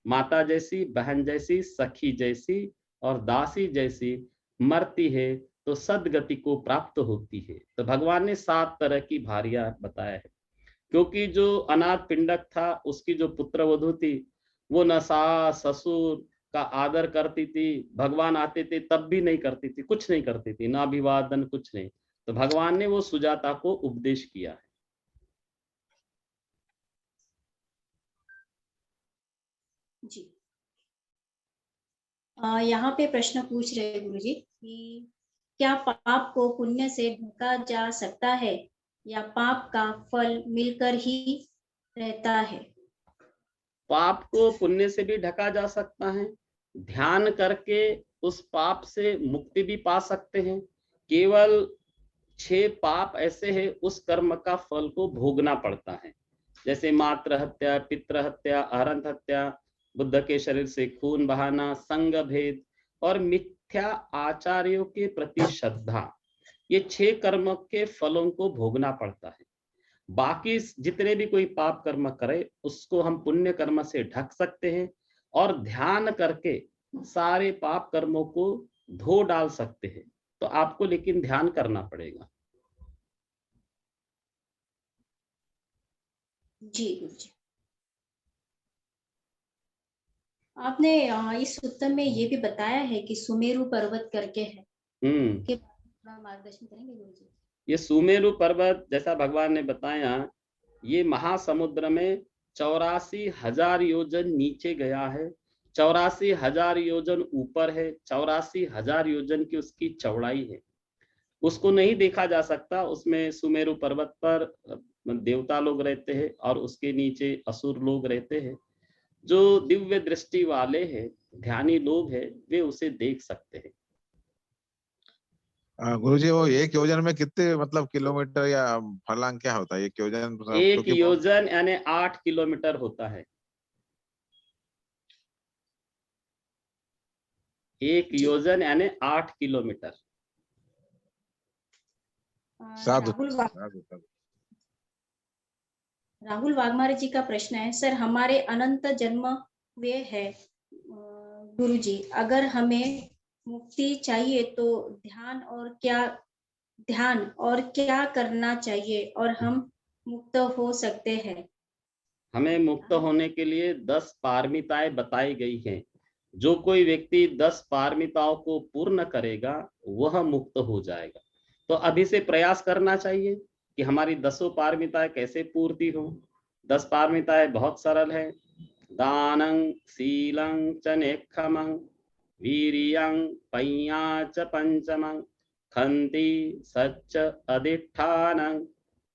माता जैसी, बहन जैसी, सखी जैसी और दासी जैसी, मरती है तो सदगति को प्राप्त होती है। तो भगवान ने 7 तरह की भारिया बताया है, क्योंकि जो अनाथ पिंडक था उसकी जो पुत्र वधु थी, वो न सास ससुर का आदर करती थी, भगवान आते थे तब भी नहीं करती थी, कुछ नहीं करती थी, ना अभिवादन कुछ नहीं। तो भगवान ने वो सुजाता को उपदेश किया है। जी यहाँ पे प्रश्न पूछ रहे हैं गुरुजी कि क्या पाप को पुण्य से ढका जा सकता है या पाप का फल मिलकर ही रहता है? पाप को पुण्य से भी ढका जा सकता है, ध्यान करके उस पाप से मुक्ति भी पा सकते हैं। केवल 6 पाप ऐसे हैं उस कर्म का फल को भोगना पड़ता है, जैसे मातृ हत्या, पितृ हत्या, अहरंत हत्या, बुद्ध के शरीर से खून बहाना, संग भेद और मिथ्या आचार्यों के प्रति श्रद्धा। ये 6 कर्मों के फलों को भोगना पड़ता है। बाकी जितने भी कोई पाप कर्म करे उसको हम पुण्य कर्म से ढक सकते हैं और ध्यान करके सारे पाप कर्मों को धो डाल सकते हैं। तो आपको लेकिन ध्यान करना पड़ेगा। जी गुरुजी। आपने इस उत्तर में ये भी बताया है कि सुमेरु पर्वत करके है, उसके बारे में थोड़ा मार्गदर्शन करेंगे गुरुजी? ये सुमेरु पर्वत जैसा भगवान ने बताया, ये महासमुद्र में 84,000 योजन नीचे गया है, 84,000 योजन ऊपर है, 84,000 योजन की उसकी चौड़ाई है। उसको नहीं देखा जा सकता। उसमें सुमेरु पर्वत पर देवता लोग रहते हैं और उसके नीचे असुर लोग रहते हैं। जो दिव्य दृष्टि वाले हैं, ध्यानी लोग हैं, वे उसे देख सकते हैं। गुरुजी वो 1 योजन में कितने मतलब किलोमीटर या फर्लांग क्या होता है 1 योजन? एक योजन यानी 8 किलोमीटर होता है। 1 योजन यानी 8 किलोमीटर। राहुल वाघमारे जी का प्रश्न है, सर हमारे अनंत जन्म वे है गुरुजी, अगर हमें मुक्ति चाहिए तो ध्यान और क्या करना चाहिए और हम मुक्त हो सकते हैं? हमें मुक्त होने के लिए 10 पारमिताएं बताई गई हैं। जो कोई व्यक्ति 10 पारमिताओं को पूर्ण करेगा वह मुक्त हो जाएगा। तो अभी से प्रयास करना चाहिए कि हमारी 10 पारमिताएं कैसे पूर्ति हो। 10 पारमिताएं बहुत सरल है। दानं शीलं च नेक्षमं वीर्यं पय्या च पंचमं खन्ति सच्च अधिष्ठानं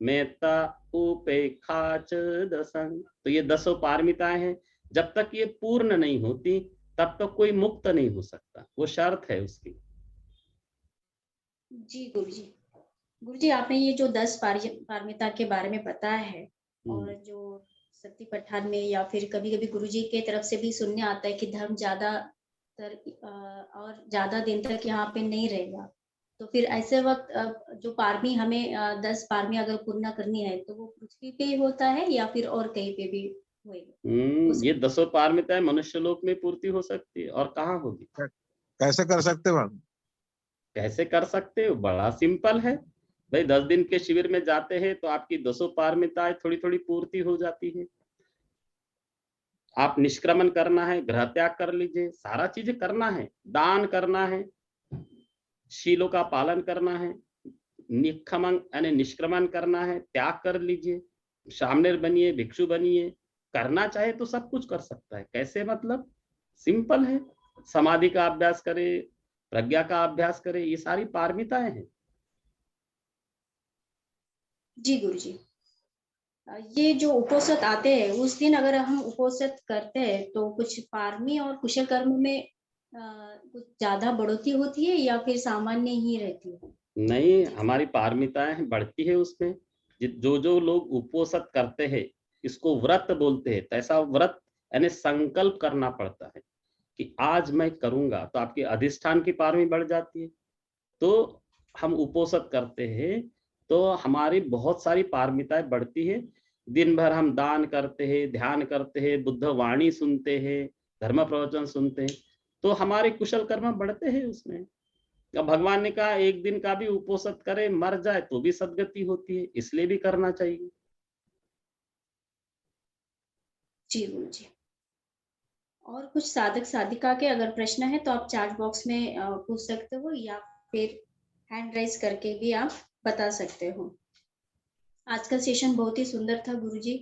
मेत्ता उपेक्षा च दशं। तो ये 10 पारमिताएं हैं। जब तक ये पूर्ण नहीं होती तब तक कोई मुक्त नहीं हो सकता, वो शर्त है उसकी। जी गुरुजी आपने ये जो 10 पारमिता के बारे में बताया है, और जो सती पठान में या फिर कभी-कभी गुरुजी के तरफ से भी सुनने आता है कि धर्म ज्यादा दिन तक यहाँ पे नहीं रहेगा, तो फिर ऐसे वक्त जो पारमी हमें 10 पारमी अगर पूर्ण करनी है तो वो पृथ्वी पे ही होता है या फिर और कहीं पे भी होएगा? ये 10 पारमिताएं मनुष्य लोक में पूर्ति हो सकती है और कहाँ होगी? कैसे कर सकते हो? कैसे कर सकते हो? बड़ा सिंपल है भाई। 10 दिन के शिविर में जाते हैं तो आपकी 200 पारमिताएं थोड़ी थोड़ी पूर्ति हो जाती है। आप निष्क्रमण करना है, ग्रह त्याग कर लीजिए, सारा चीजें करना है, दान करना है, शीलों का पालन करना है, निष्क्रमण यानी निष्क्रमण करना है, त्याग कर लीजिए, सामने बनिए, भिक्षु बनिए। करना चाहे तो सब कुछ कर सकता है। कैसे मतलब? सिंपल है। समाधि का अभ्यास करे, प्रज्ञा का अभ्यास करे, ये सारी पारमिताएं हैं। जी गुरुजी। ये जो उपोषित आते हैं उस दिन अगर हम उपोषित करते हैं तो कुछ पारमी और कुशल कर्म में कुछ ज्यादा बढ़ोतरी होती है या फिर सामान्य ही रहती है? नहीं, हमारी पारमिताएं बढ़ती है उसमें। जो लोग उपोषित करते हैं इसको व्रत बोलते हैं। तो ऐसा व्रत यानी संकल्प करना पड़ता है कि आज मैं करूंगा, तो आपके अधिष्ठान की पारमी बढ़ जाती है। तो हम उपोषित करते हैं तो हमारी बहुत सारी पारमिताएं बढ़ती है। दिन भर हम दान करते हैं, ध्यान करते हैं, बुद्ध वाणी सुनते हैं, धर्म प्रवचन सुनते हैं, तो हमारे कुशल कर्म बढ़ते हैं उसमें। अब भगवान ने कहा एक दिन का भी उपोषित करे, मर जाए तो भी सदगति होती है, इसलिए भी करना चाहिए। जी गुरुजी। और कुछ साधक साधिका के अगर प्रश्न है तो आप चैट बॉक्स में पूछ सकते हो या फिर हैंड राइज करके भी आप बता सकते हो। आज का सेशन बहुत ही सुंदर था गुरुजी,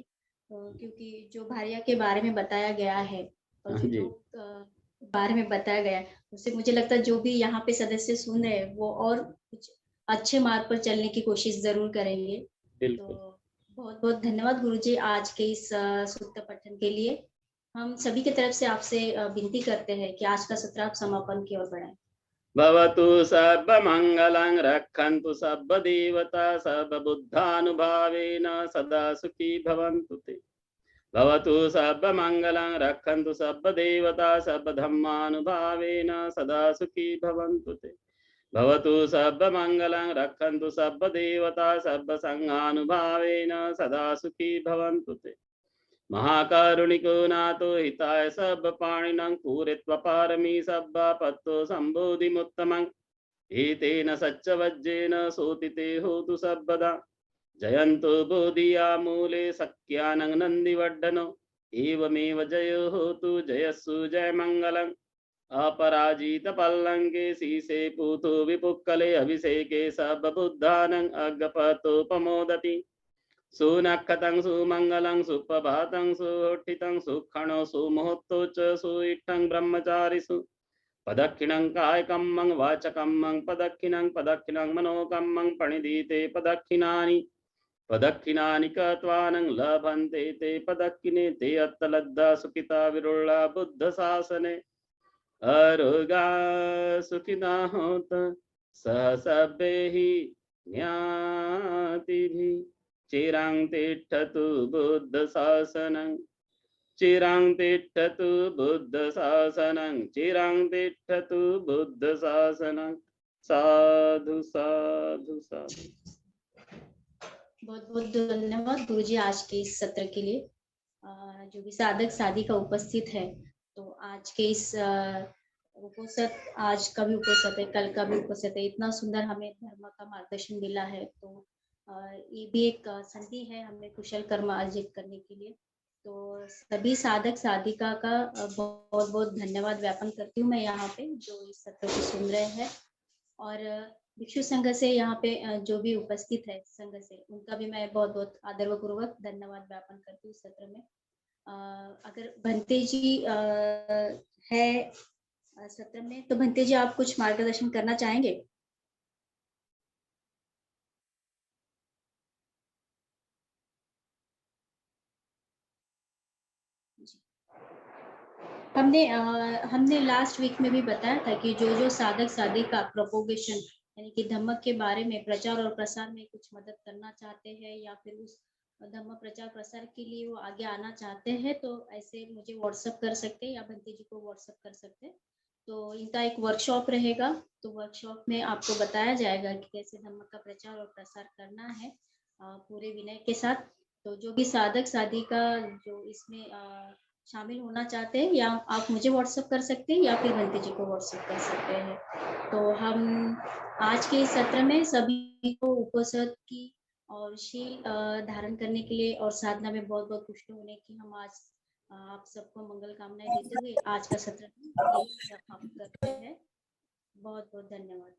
क्योंकि जो भारिया के बारे में बताया गया है और जो योग बारे में बताया गया है उससे मुझे लगता है जो भी यहाँ पे सदस्य सुन रहे हैं वो और कुछ अच्छे मार्ग पर चलने की कोशिश जरूर करेंगे। तो बहुत बहुत धन्यवाद गुरुजी आज के इस सूक्त पठन के लिए। हम सभी की तरफ से आपसे विनती करते हैं कि आज का सत्र आप समापन की ओर बढ़ाएं। भवतु सर्वमंगलं रक्षन्तु सर्वदेवता सर्वबुद्धानुभावेन सदा सुखी भवन्तु ते। भवतु सर्वमंगलं रक्षन्तु सर्वदेवता सर्वधर्मानुभावेन सदा सुखी भवन्तु ते। भवतु सर्वमङ्गलं रक्षन्तु सर्वदेवता सर्वसङ्घानुभावेन सदा सुखी भवन्तु ते। महाकारुणिको नाथो हिताय सर्वपाणिनं पूरयित्वा पारमी सर्वापत्तो सम्बोधिमुत्तमं एतेन सच्चवज्जेन सोतिते होतु सर्वदा। जयन्तो बोधिया मूले सख्यानं नन्दिवर्धनो एवमेव जयो होतु जयस्सु जयमङ्गलम्। अपराजित पल्लंके शीसे पूतो विपुक्कले अभिषेके सर्वबुद्धानं अग्गपतोपमोदति। सुनक्षतं सुमङ्गलं सुप्रभातं सुहोठितं सुक्षणो सुमुहूर्तो च सुइष्टं ब्रह्मचारिषु। पदक्षिणं कायकम्मं वाचकम्मं पदक्षिणं मनोकम्मं प्रणिधीते पदक्षिणानि। पदक्षिणानि कृत्वानं लभन्ते ते पदक्षिणे ते अत्तलब्धा सुखिता विरुळा बुद्धशासने। अरोगा सुखिना होत सह सर्वैः ज्ञातिभिः। चिरां तिष्ठतु बुद्ध शासनं चिरां तिष्ठतु बुद्ध शासनं चिरां तिष्ठतु बुद्ध शासनं। साधु साधु साधु। बहुत बहुत धन्यवाद गुरुजी आज के इस सत्र के लिए। जो भी साधक साधिका उपस्थित है, तो आज के इस उपसत, आज का भी उपसत है, कल का भी उपसत है, इतना सुंदर हमें धर्म का मार्गदर्शन मिला है। तो ये भी एक संधि है हमें कुशल कर्म अर्जित करने के लिए। तो सभी साधक साधिका का बहुत बहुत धन्यवाद ज्ञापन करती हूँ मैं यहाँ पे, जो इस सत्र को सुन रहे हैं। और भिक्षु संघ से यहाँ पे जो भी उपस्थित है संघ से, उनका भी मैं बहुत बहुत आदरपूर्वक धन्यवाद ज्ञापन करती हूँ सत्र में। अगर भंते जी है सत्र में, तो भंते जी आप कुछ मार्गदर्शन करना चाहेंगे? हमने लास्ट वीक में भी बताया था कि जो जो साधक साधिका प्रोपोगेशन यानी कि धम्म के बारे में प्रचार और प्रसार में कुछ मदद करना चाहते हैं, या फिर उस धम्म प्रचार प्रसार के लिए वो आगे आना चाहते हैं, तो ऐसे मुझे व्हाट्सएप कर सकते हैं या भंते जी को व्हाट्सएप कर सकते हैं। तो इनका एक वर्कशॉप रहेगा, तो वर्कशॉप में आपको बताया जाएगा कि कैसे धम्म का प्रचार और प्रसार करना है पूरे विनय के साथ। तो जो भी साधक साधिका जो इसमें शामिल होना चाहते हैं, या आप मुझे व्हाट्सएप कर सकते हैं या फिर भंते जी को व्हाट्सएप कर सकते हैं। तो हम आज के इस सत्र में सभी को उपसत की और शील धारण करने के लिए और साधना में बहुत बहुत पुष्ट होने की हम आज आप सबको मंगल कामनाएं देते हुए आज का सत्र समाप्त करते हैं। बहुत बहुत धन्यवाद।